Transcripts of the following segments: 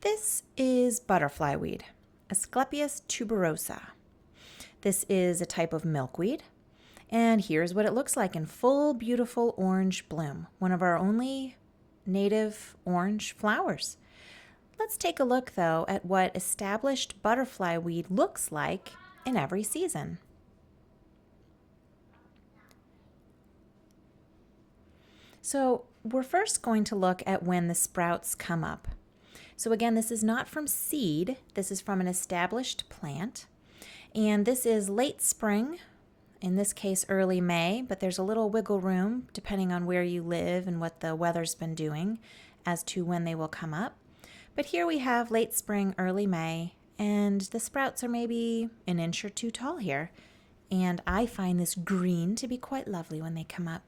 This is butterfly weed, Asclepias tuberosa. This is a type of milkweed, and here's what it looks like in full, beautiful orange bloom, one of our only native orange flowers. Let's take a look, though, at what established butterfly weed looks like in every season. So we're first going to look at when the sprouts come up. So again, this is not from seed, this is from an established plant. And this is late spring, in this case early May, but there's a little wiggle room depending on where you live and what the weather's been doing as to when they will come up. But here we have late spring, early May, and the sprouts are maybe an inch or two tall here. And I find this green to be quite lovely when they come up.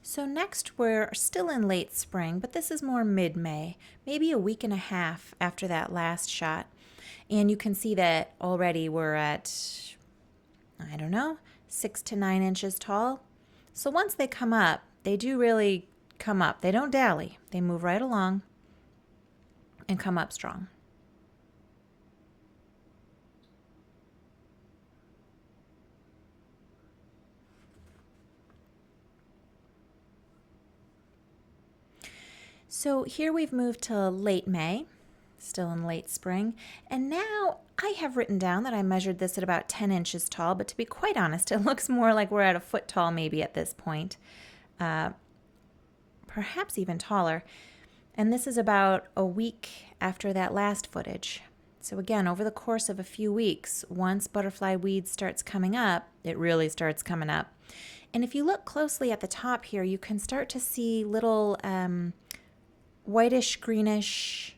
So next we're still in late spring, but this is more mid-May, maybe a week and a half after that last shot. And you can see that already we're at, I don't know, 6 to 9 inches tall. So once they come up, they do really come up. They don't dally. They move right along and come up strong. So here we've moved to late May, still in late spring, and now I have written down that I measured this at about 10 inches tall, but to be quite honest, it looks more like we're at a foot tall maybe at this point, perhaps even taller. And this is about a week after that last footage. So again, over the course of a few weeks, once butterfly weed starts coming up, it really starts coming up. And if you look closely at the top here, you can start to see little whitish, greenish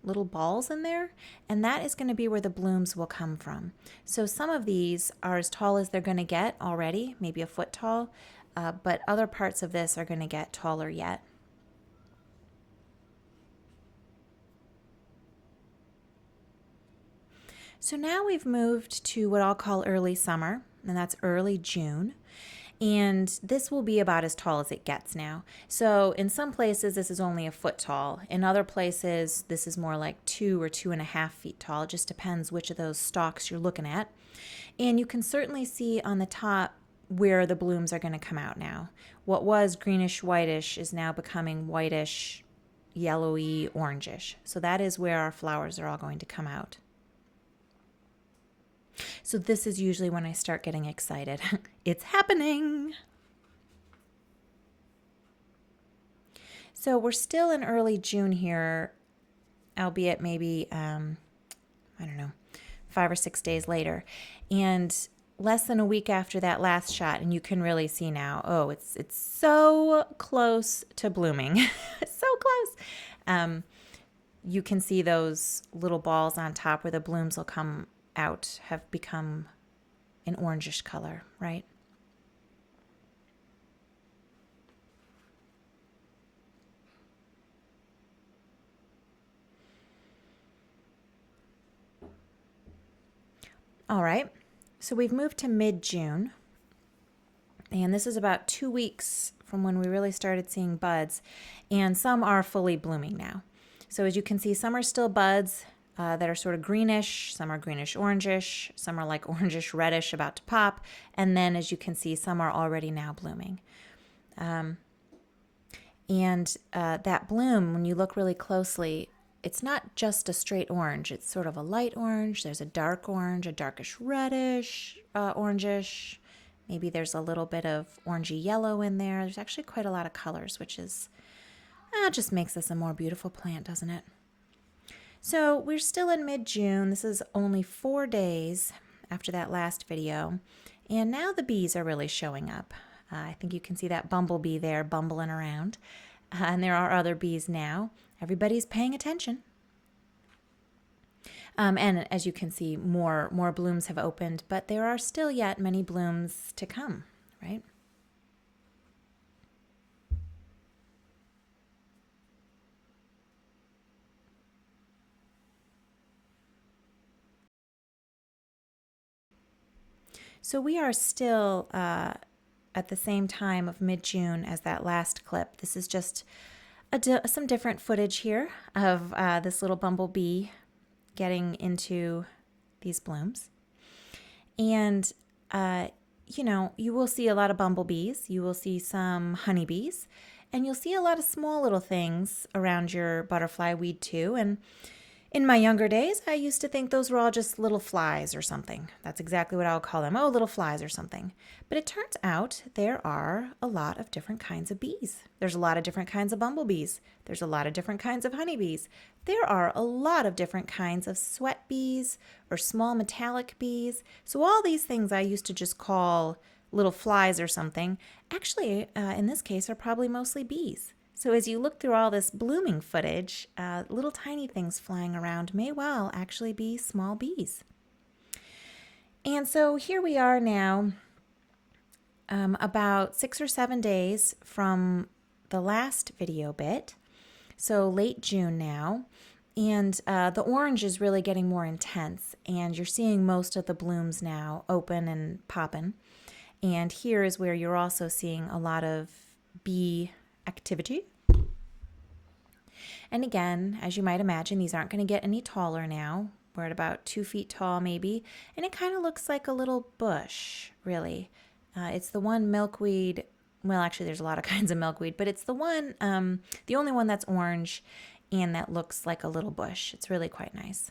little balls in there, and that is going to be where the blooms will come from. So some of these are as tall as they're going to get already, maybe a foot tall, but other parts of this are going to get taller yet. So now we've moved to what I'll call early summer, and that's early June. And this will be about as tall as it gets now. So in some places, this is only a foot tall. In other places, this is more like 2 or 2.5 feet tall. It just depends which of those stalks you're looking at. And you can certainly see on the top where the blooms are going to come out now. What was greenish whitish is now becoming whitish, yellowy, orangish. So that is where our flowers are all going to come out. So this is usually when I start getting excited. It's happening! So we're still in early June here, albeit maybe, I don't know, 5 or 6 days later. And less than a week after that last shot, and you can really see now, oh, it's so close to blooming. So close! You can see those little balls on top where the blooms will come out have become an orangish color, right? All right, so we've moved to mid-June, and this is about 2 weeks from when we really started seeing buds, and some are fully blooming now. So as you can see, some are still buds, that are sort of greenish, some are greenish-orangish, some are like orangish-reddish about to pop, and then as you can see, some are already now blooming. That bloom, when you look really closely, it's not just a straight orange, it's sort of a light orange, there's a dark orange, a darkish-reddish, orangish, maybe there's a little bit of orangey yellow in there. There's actually quite a lot of colors, which is, just makes this a more beautiful plant, doesn't it? So we're still in mid-June. This is only 4 days after that last video. And now the bees are really showing up. I think you can see that bumblebee there bumbling around. And there are other bees now. Everybody's paying attention. And as you can see, more blooms have opened, but there are still yet many blooms to come, right? So we are still at the same time of mid-June as that last clip. This is just some different footage here of this little bumblebee getting into these blooms. And, you will see a lot of bumblebees. You will see some honeybees. And you'll see a lot of small little things around your butterfly weed too. And in my younger days, I used to think those were all just little flies or something. That's exactly what I'll call them. Oh, little flies or something. But it turns out there are a lot of different kinds of bees. There's a lot of different kinds of bumblebees. There's a lot of different kinds of honeybees. There are a lot of different kinds of sweat bees or small metallic bees. So all these things I used to just call little flies or something, actually, in this case, are probably mostly bees. So as you look through all this blooming footage, little tiny things flying around may well actually be small bees. And so here we are now, about 6 or 7 days from the last video bit, so late June now, and the orange is really getting more intense, and you're seeing most of the blooms now open and popping. And here is where you're also seeing a lot of bee activity. And again, as you might imagine, these aren't going to get any taller now. We're at about 2 feet tall maybe, and it kind of looks like a little bush, really. It's the one milkweed, well, actually there's a lot of kinds of milkweed, but it's the one, the only one that's orange and that looks like a little bush. It's really quite nice.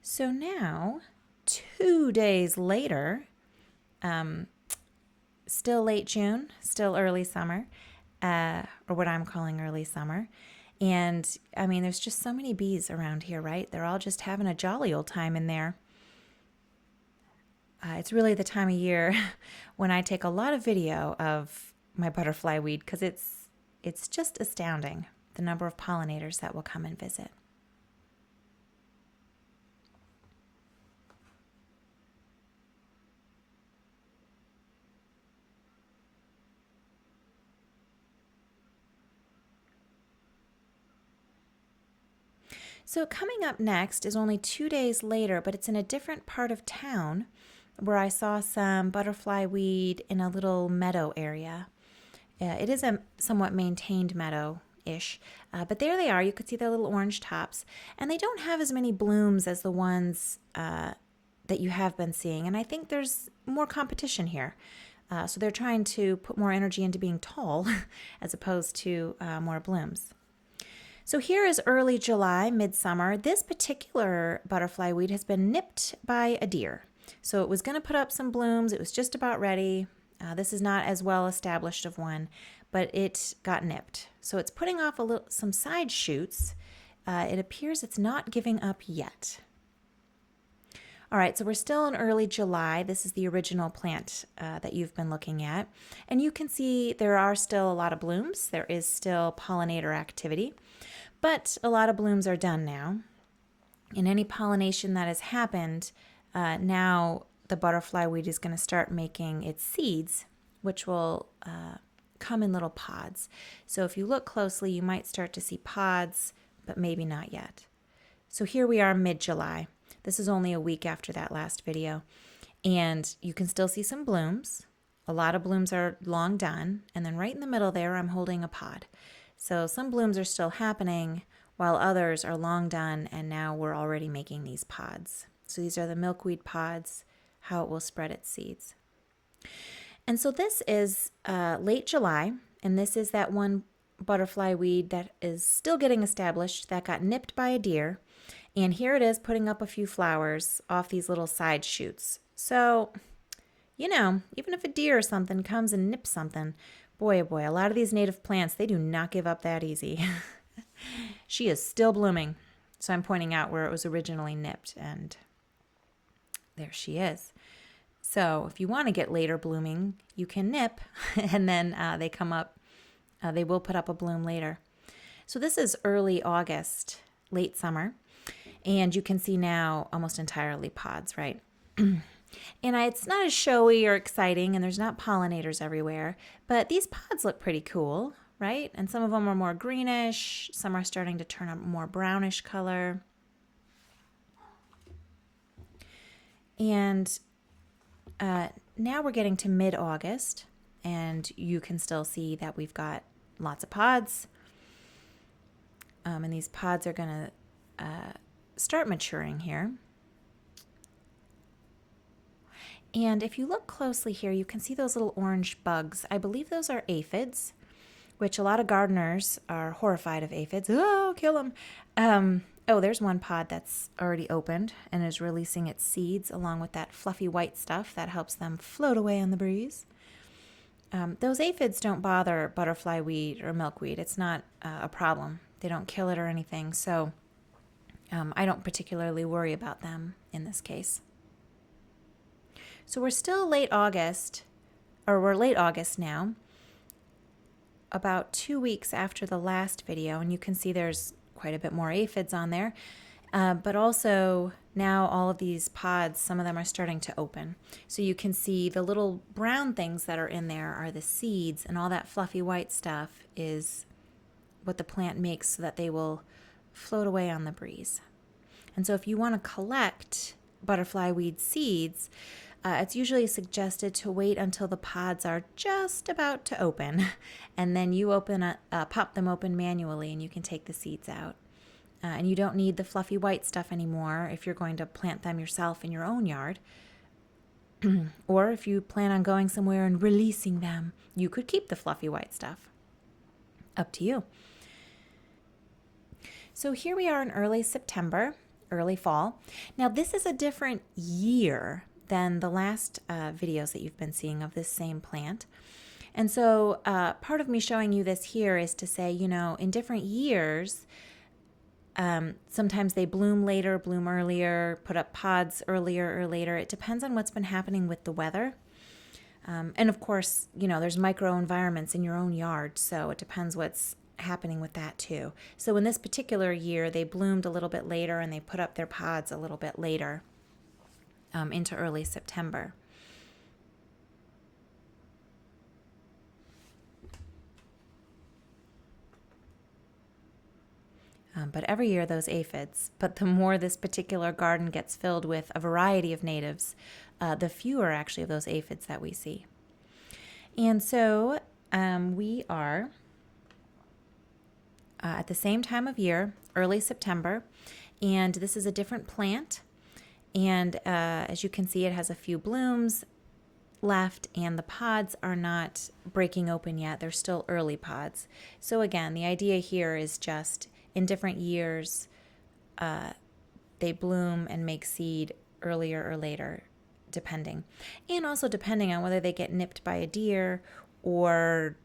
So now, 2 days later, still late June, still early summer, or what I'm calling early summer. And I mean, there's just so many bees around here, right? They're all just having a jolly old time in there. It's really the time of year when I take a lot of video of my butterfly weed because it's just astounding, the number of pollinators that will come and visit. So coming up next is only 2 days later, but it's in a different part of town where I saw some butterfly weed in a little meadow area. It is a somewhat maintained meadow-ish, but there they are. You could see their little orange tops, and they don't have as many blooms as the ones that you have been seeing, and I think there's more competition here. So they're trying to put more energy into being tall as opposed to more blooms. So here is early July, midsummer. This particular butterfly weed has been nipped by a deer. So it was going to put up some blooms. It was just about ready. This is not as well established of one, but it got nipped. So it's putting off some side shoots. It appears it's not giving up yet. All right, so we're still in early July. This is the original plant that you've been looking at. And you can see there are still a lot of blooms. There is still pollinator activity. But a lot of blooms are done now. In any pollination that has happened, now the butterfly weed is going to start making its seeds, which will come in little pods. So if you look closely, you might start to see pods, but maybe not yet. So here we are mid-July. This is only a week after that last video. And you can still see some blooms. A lot of blooms are long done. And then right in the middle there, I'm holding a pod. So some blooms are still happening while others are long done, and now we're already making these pods. So these are the milkweed pods, how it will spread its seeds. And so this is late July, and this is that one butterfly weed that is still getting established that got nipped by a deer. And here it is putting up a few flowers off these little side shoots. So, even if a deer or something comes and nips something, boy, oh boy, a lot of these native plants, they do not give up that easy. She is still blooming. So I'm pointing out where it was originally nipped, and there she is. So if you want to get later blooming, you can nip, and then they come up. They will put up a bloom later. So this is early August, late summer, and you can see now almost entirely pods, right? And it's not as showy or exciting, and there's not pollinators everywhere, but these pods look pretty cool, right? And some of them are more greenish, some are starting to turn a more brownish color. And now we're getting to mid-August, and you can still see that we've got lots of pods. And these pods are going to start maturing here. And if you look closely here, you can see those little orange bugs. I believe those are aphids, which a lot of gardeners are horrified of aphids. Oh, kill them. Oh, there's one pod that's already opened and is releasing its seeds along with that fluffy white stuff that helps them float away on the breeze. Those aphids don't bother butterfly weed or milkweed. It's not a problem. They don't kill it or anything, so I don't particularly worry about them in this case. So we're still late August, or we're late August now, about 2 weeks after the last video, and you can see there's quite a bit more aphids on there. But also now all of these pods, some of them are starting to open. So you can see the little brown things that are in there are the seeds, and all that fluffy white stuff is what the plant makes so that they will float away on the breeze. And so if you want to collect butterfly weed seeds, it's usually suggested to wait until the pods are just about to open, and then you pop them open manually, and you can take the seeds out. And you don't need the fluffy white stuff anymore if you're going to plant them yourself in your own yard. Or if you plan on going somewhere and releasing them, you could keep the fluffy white stuff. Up to you. So here we are in early September, early fall. Now this is a different year than the last videos that you've been seeing of this same plant. And so part of me showing you this here is to say, you know, in different years, sometimes they bloom later, bloom earlier, put up pods earlier or later. It depends on what's been happening with the weather. And of course, you know, there's microenvironments in your own yard, so it depends what's happening with that too. So in this particular year, they bloomed a little bit later and they put up their pods a little bit later. Into early September. But every year those aphids, but the more this particular garden gets filled with a variety of natives, the fewer actually of those aphids that we see. And so we are at the same time of year, early September, and this is a different plant. And as you can see, it has a few blooms left, and the pods are not breaking open yet. They're still early pods. So again, the idea here is just in different years, they bloom and make seed earlier or later, depending. And also depending on whether they get nipped by a deer or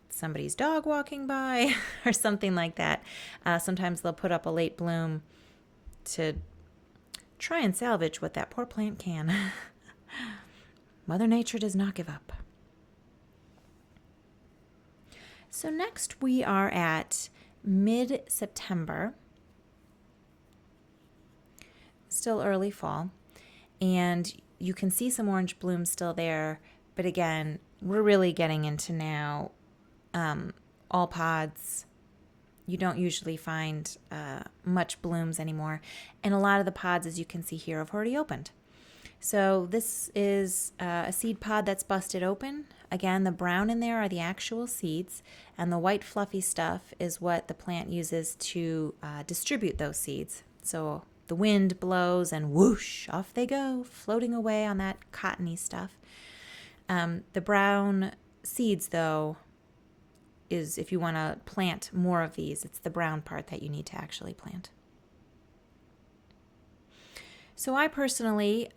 somebody's dog walking by or something like that. Sometimes they'll put up a late bloom to try and salvage what that poor plant can. Mother Nature does not give up. So next we are at mid-September, still early fall, and you can see some orange blooms still there, but again, we're really getting into now all pods. You don't usually find much blooms anymore. And a lot of the pods, as you can see here, have already opened. So this is a seed pod that's busted open. Again, the brown in there are the actual seeds, and the white fluffy stuff is what the plant uses to distribute those seeds. So the wind blows and whoosh, off they go, floating away on that cottony stuff. The brown seeds, though, is if you want to plant more of these, it's the brown part that you need to actually plant. So I personally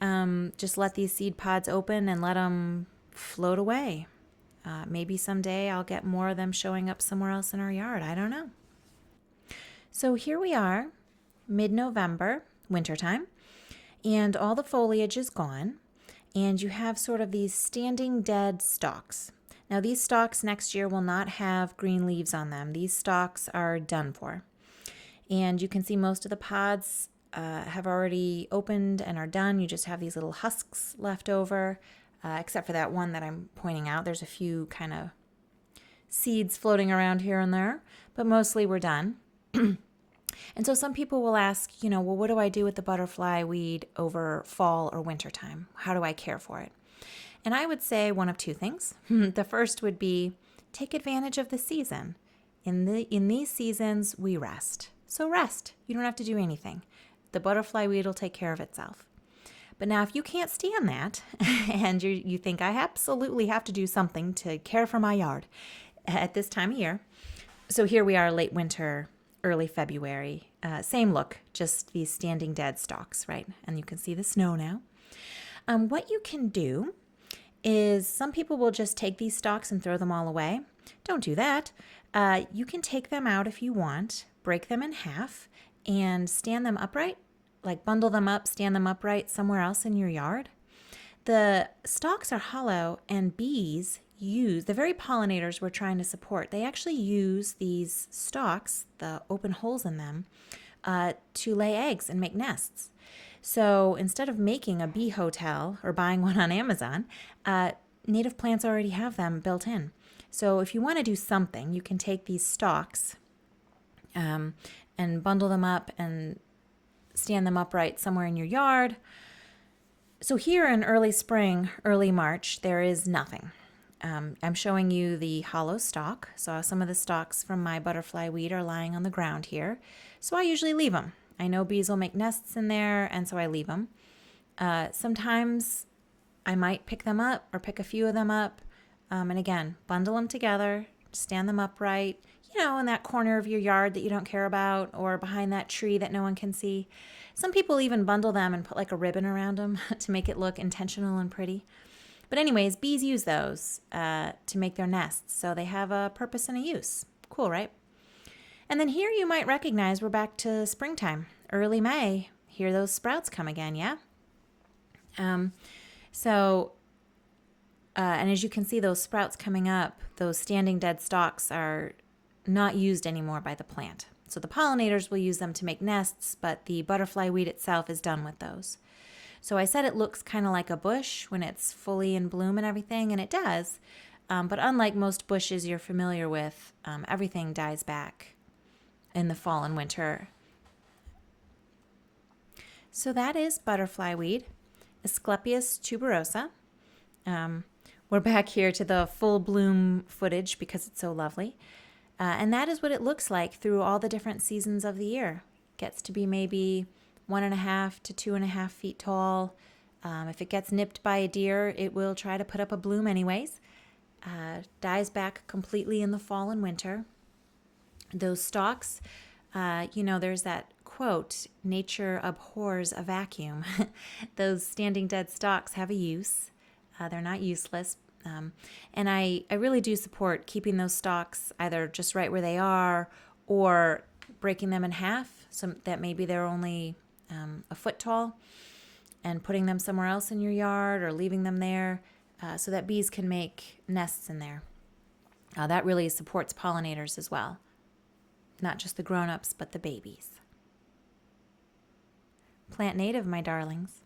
just let these seed pods open and let them float away. Maybe someday I'll get more of them showing up somewhere else in our yard. I don't know. So here we are, mid-November, wintertime, and all the foliage is gone, and you have sort of these standing dead stalks. Now these stalks next year will not have green leaves on them. These stalks are done for. And you can see most of the pods have already opened and are done. You just have these little husks left over, except for that one that I'm pointing out. There's a few kind of seeds floating around here and there, but mostly we're done. And so some people will ask, well, what do I do with the butterfly weed over fall or winter time? How do I care for it? And I would say one of two things. The first would be take advantage of the season. In these seasons, we rest. So rest. You don't have to do anything. The butterfly weed will take care of itself. But now if you can't stand that and you think I absolutely have to do something to care for my yard at this time of year. So here we are, late winter, early February. Same look, just these standing dead stalks, right? And you can see the snow now. What you can do is some people will just take these stalks and throw them all away. Don't do that. You can take them out if you want, break them in half, and stand them upright, like bundle them up, stand them upright somewhere else in your yard. The stalks are hollow, and bees use, the very pollinators we're trying to support, they actually use these stalks, the open holes in them, to lay eggs and make nests. So instead of making a bee hotel or buying one on Amazon, native plants already have them built in. So if you want to do something, you can take these stalks and bundle them up and stand them upright somewhere in your yard. So here in early spring, early March, there is nothing. I'm showing you the hollow stalk. So some of the stalks from my butterfly weed are lying on the ground here. So I usually leave them. I know bees will make nests in there, and so I leave them. Sometimes I might pick them up or pick a few of them up. And again, bundle them together, stand them upright, in that corner of your yard that you don't care about or behind that tree that no one can see. Some people even bundle them and put like a ribbon around them to make it look intentional and pretty. But anyways, bees use those to make their nests, so they have a purpose and a use. Cool, right? And then here you might recognize we're back to springtime, early May. Hear those sprouts come again, yeah? And as you can see, those sprouts coming up, those standing dead stalks are not used anymore by the plant. So the pollinators will use them to make nests, but the butterfly weed itself is done with those. So I said it looks kind of like a bush when it's fully in bloom and everything, and it does. But unlike most bushes you're familiar with, everything dies back in the fall and winter. So that is butterfly weed, Asclepias tuberosa. We're back here to the full bloom footage because it's so lovely. And that is what it looks like through all the different seasons of the year. Gets to be maybe 1.5 to 2.5 feet tall. If it gets nipped by a deer, it will try to put up a bloom anyways. Dies back completely in the fall and winter. Those stalks, there's that quote, nature abhors a vacuum. Those standing dead stalks have a use. They're not useless. And I really do support keeping those stalks either just right where they are or breaking them in half so that maybe they're only a foot tall and putting them somewhere else in your yard or leaving them there so that bees can make nests in there. That really supports pollinators as well. Not just the grown-ups, but the babies. Plant native, my darlings.